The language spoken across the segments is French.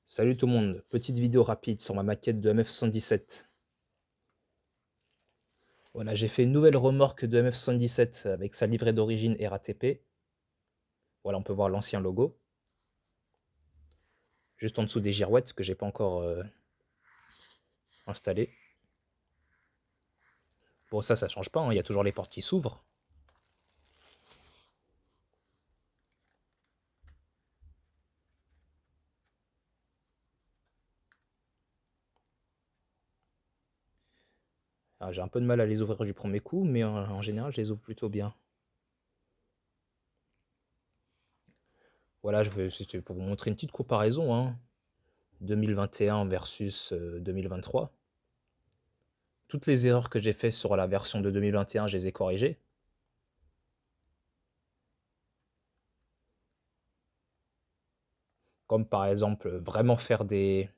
Salut tout le monde, petite vidéo rapide sur ma maquette de MF77. Voilà, j'ai fait une nouvelle remorque de MF77 avec sa livrée d'origine RATP. Voilà, on peut voir l'ancien logo. Juste en dessous des girouettes que j'ai pas encore installées. Bon, ça change pas, hein, il y a toujours les portes qui s'ouvrent. J'ai un peu de mal à les ouvrir du premier coup, mais en général, je les ouvre plutôt bien. Voilà, c'était pour vous montrer une petite comparaison, hein, 2021 versus 2023. Toutes les erreurs que j'ai faites sur la version de 2021, je les ai corrigées. Comme par exemple, vraiment faire des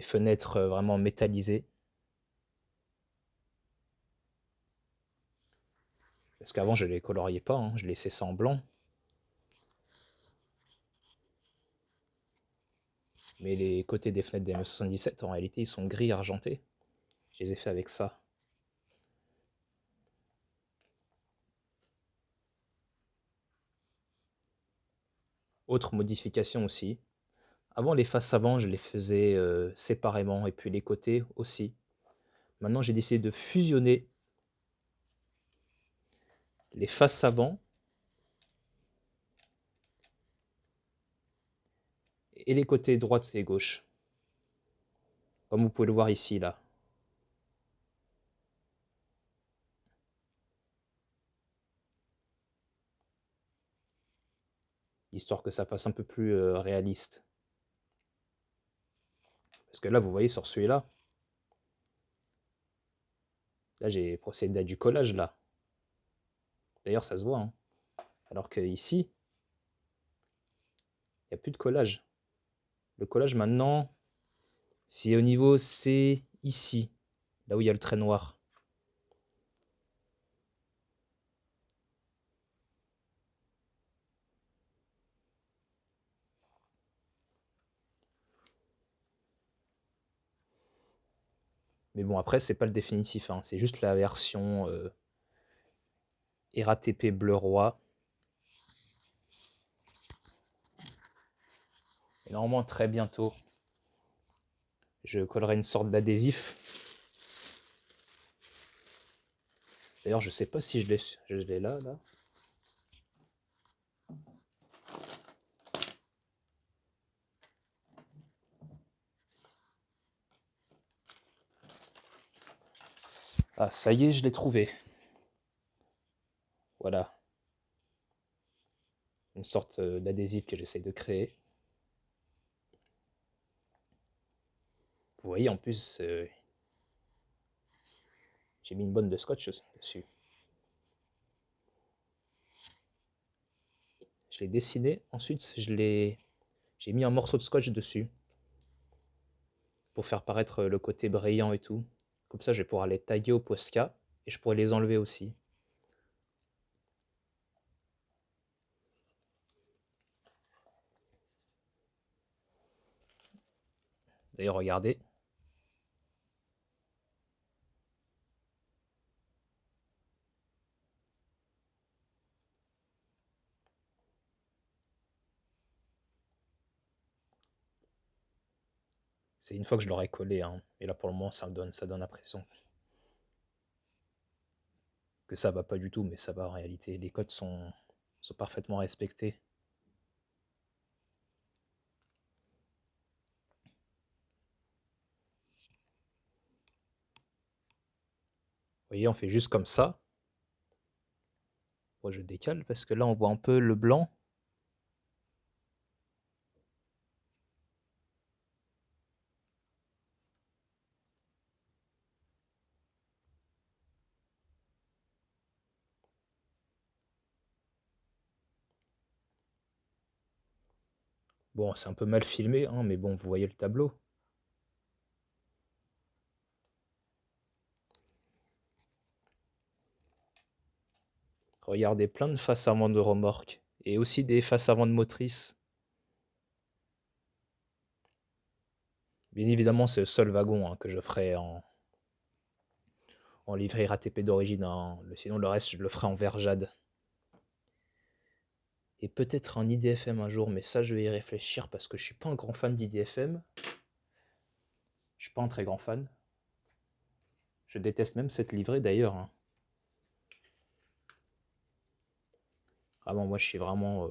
fenêtres vraiment métallisées. Parce qu'avant, je les coloriais pas, hein, je laissais ça en blanc. Mais les côtés des fenêtres des M77, en réalité, ils sont gris argentés. Je les ai fait avec ça. Autre modification aussi. Avant, les faces avant, je les faisais séparément, et puis les côtés aussi. Maintenant, j'ai décidé de fusionner les faces avant et les côtés droite et gauche. Comme vous pouvez le voir ici, là. Histoire que ça fasse un peu plus réaliste. Parce que là, vous voyez sur celui-là, là, j'ai procédé à du collage, là. D'ailleurs, ça se voit, hein. Alors que ici, il n'y a plus de collage. Le collage, maintenant, c'est au niveau, c'est ici, là où il y a le trait noir. Mais bon, après, c'est pas le définitif, hein. C'est juste la version RATP bleu roi. Et normalement, très bientôt, je collerai une sorte d'adhésif. D'ailleurs, je sais pas si je l'ai là, là. Ah, ça y est, je l'ai trouvé. Voilà. Une sorte d'adhésif que j'essaye de créer. Vous voyez, en plus, j'ai mis une bonne de scotch dessus. Je l'ai dessiné, ensuite j'ai mis un morceau de scotch dessus pour faire paraître le côté brillant et tout. Comme ça, je vais pouvoir les tailler au Posca et je pourrais les enlever aussi. D'ailleurs, regardez. C'est une fois que je l'aurai collé, hein. Et là, pour le moment, ça donne l'impression que ça va pas du tout, mais ça va en réalité. Les codes sont parfaitement respectés. Vous voyez, on fait juste comme ça. Moi, je décale parce que là, on voit un peu le blanc. Bon, c'est un peu mal filmé, hein, mais bon, vous voyez le tableau. Regardez, plein de faces avant de remorque. Et aussi des faces avant de motrices. Bien évidemment, c'est le seul wagon hein, que je ferai en livret RATP d'origine. Hein. Sinon, le reste, je le ferai en verre jade. Et peut-être en IDFM un jour, mais ça, je vais y réfléchir parce que je suis pas un grand fan d'IDFM. Je suis pas un très grand fan. Je déteste même cette livrée d'ailleurs. Hein. Vraiment, moi, je suis vraiment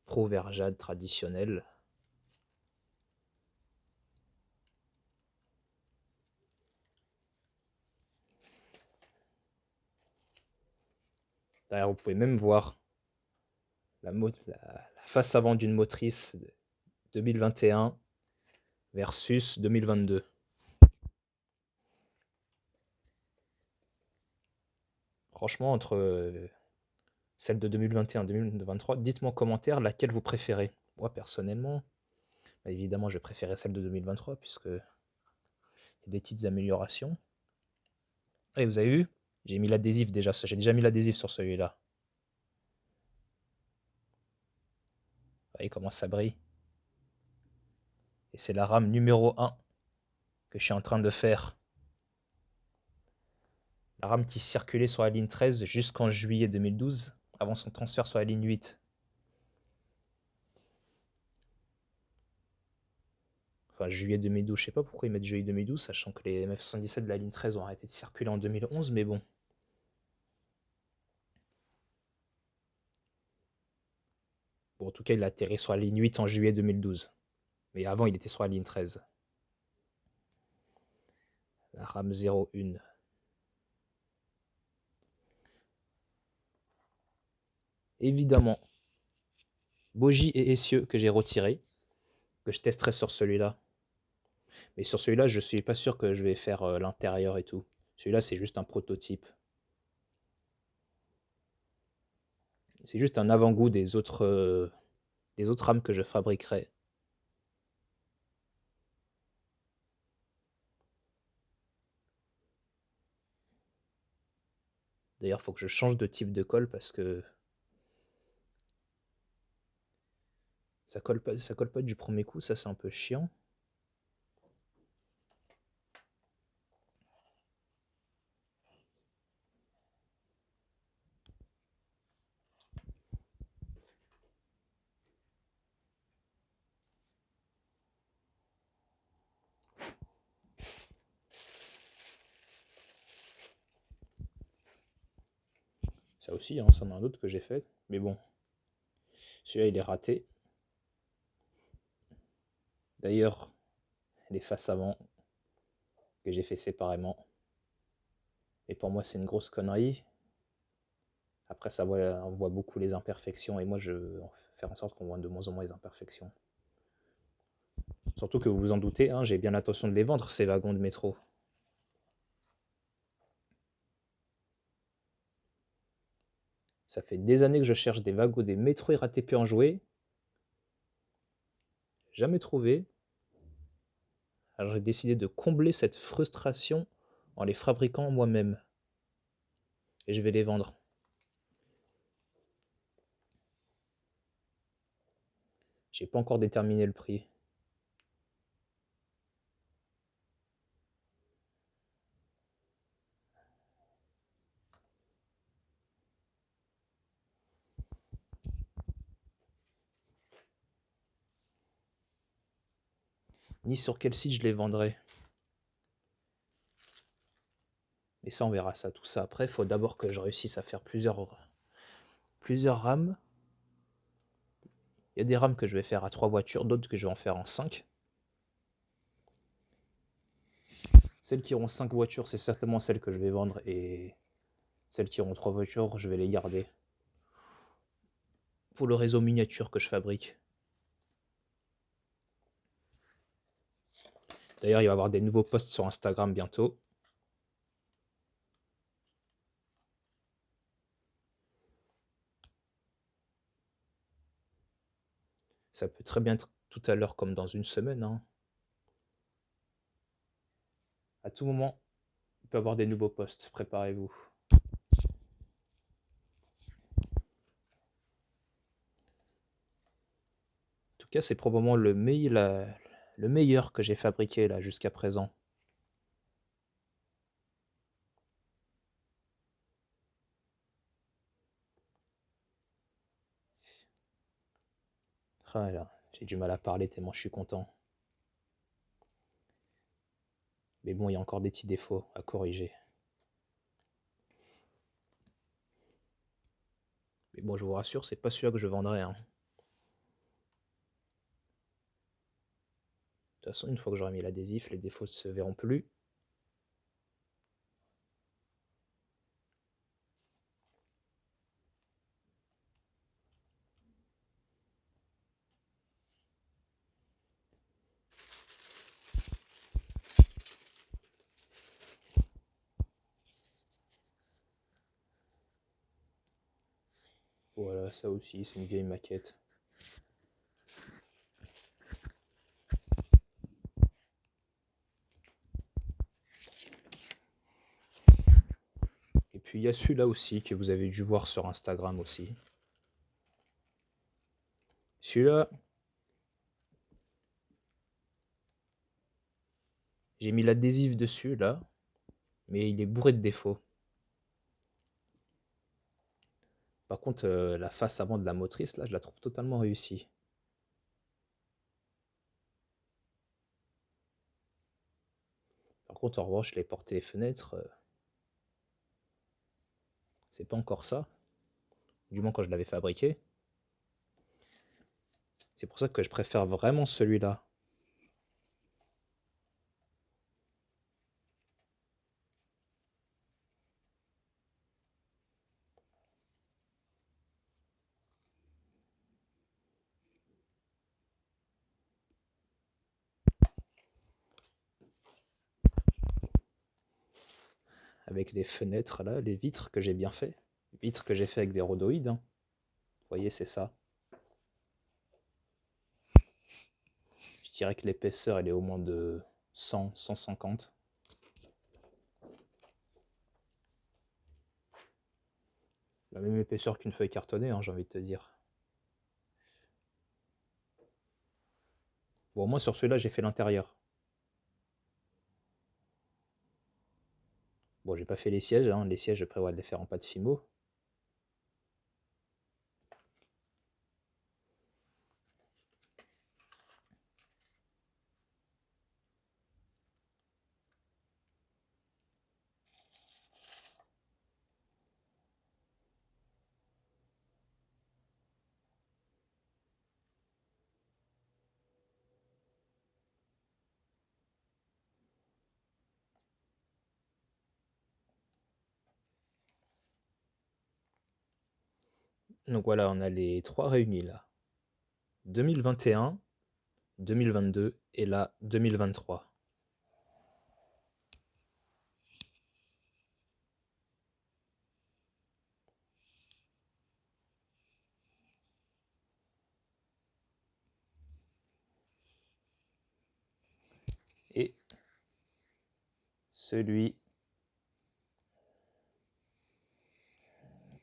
pro verre jade traditionnel. D'ailleurs, vous pouvez même voir la face avant d'une motrice 2021 versus 2022. Franchement, entre celle de 2021 et 2023, dites-moi en commentaire laquelle vous préférez. Moi, personnellement, bah, évidemment, je préférais celle de 2023 puisque il y a des petites améliorations. Et vous avez vu, j'ai mis l'adhésif déjà. J'ai déjà mis l'adhésif sur celui-là. Vous voyez comment ça brille. Et c'est la rame numéro 1 que je suis en train de faire. La rame qui circulait sur la ligne 13 jusqu'en juillet 2012, avant son transfert sur la ligne 8. Enfin, juillet 2012, je sais pas pourquoi ils mettent juillet 2012, sachant que les MF77 de la ligne 13 ont arrêté de circuler en 2011, mais bon. Bon, en tout cas, il a atterri sur la ligne 8 en juillet 2012. Mais avant, il était sur la ligne 13. La rame 01. Évidemment, bogie et essieu que j'ai retiré, que je testerai sur celui-là. Mais sur celui-là, je suis pas sûr que je vais faire l'intérieur et tout. Celui-là, c'est juste un prototype. C'est juste un avant-goût des autres rames que je fabriquerai. D'ailleurs, il faut que je change de type de colle parce que ça colle pas du premier coup, ça c'est un peu chiant. Ça aussi, hein, c'en est un autre que j'ai fait. Mais bon, celui-là il est raté. D'ailleurs, les faces avant que j'ai fait séparément. Et pour moi, c'est une grosse connerie. Après, on voit beaucoup les imperfections. Et moi, je veux faire en sorte qu'on voit de moins en moins les imperfections. Surtout que vous vous en doutez, hein, j'ai bien l'intention de les vendre, ces wagons de métro. Ça fait des années que je cherche des wagons des métros RATP en jouet. Jamais trouvé. Alors j'ai décidé de combler cette frustration en les fabriquant moi-même. Et je vais les vendre. J'ai pas encore déterminé le prix. Ni sur quel site je les vendrai. Mais ça, on verra ça, tout ça après. Il faut d'abord que je réussisse à faire plusieurs rames. Il y a des rames que je vais faire à 3 voitures, d'autres que je vais en faire en 5. Celles qui auront 5 voitures, c'est certainement celles que je vais vendre. Et celles qui auront 3 voitures, je vais les garder. Pour le réseau miniature que je fabrique. D'ailleurs, il va y avoir des nouveaux posts sur Instagram bientôt. Ça peut très bien être tout à l'heure comme dans une semaine. Hein. À tout moment, il peut y avoir des nouveaux posts. Préparez-vous. cas, c'est probablement le meilleur que j'ai fabriqué là jusqu'à présent. Ah là, j'ai du mal à parler tellement je suis content. Mais bon, il y a encore des petits défauts à corriger. Mais bon, je vous rassure, c'est pas celui-là que je vendrai, hein. De toute façon, une fois que j'aurai mis l'adhésif, les défauts ne se verront plus. Voilà, ça aussi, c'est une vieille maquette. Et puis il y a celui-là aussi que vous avez dû voir sur Instagram aussi. Celui-là, j'ai mis l'adhésif dessus là, mais il est bourré de défauts. Par contre, la face avant de la motrice, là, je la trouve totalement réussie. Par contre, en revanche, les portes et les fenêtres, c'est pas encore ça. Du moins quand je l'avais fabriqué. C'est pour ça que je préfère vraiment celui-là. Avec les fenêtres là, les vitres que j'ai bien fait. Vitres que j'ai fait avec des rhodoïdes, hein. Vous voyez, c'est ça. Je dirais que l'épaisseur, elle est au moins de 100, 150. La même épaisseur qu'une feuille cartonnée, hein, j'ai envie de te dire. Bon, moi sur celui-là, j'ai fait l'intérieur. Bon, j'ai pas fait les sièges, hein. Les sièges, je prévois de les faire en pâte Fimo. Donc voilà, on a les trois réunis là. 2021, 2022 et là 2023. Et celui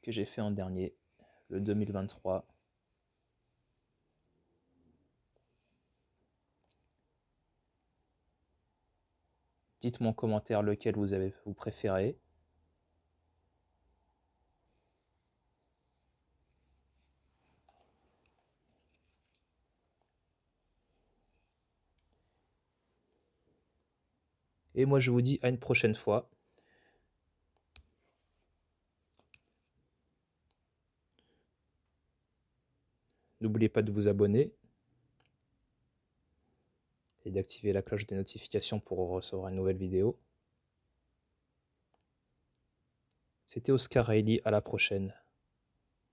que j'ai fait en dernier, le 2023. Dites-moi en commentaire lequel vous préférez. Et moi je vous dis à une prochaine fois. N'oubliez pas de vous abonner et d'activer la cloche des notifications pour recevoir une nouvelle vidéo. C'était Oscar Reilly, à la prochaine.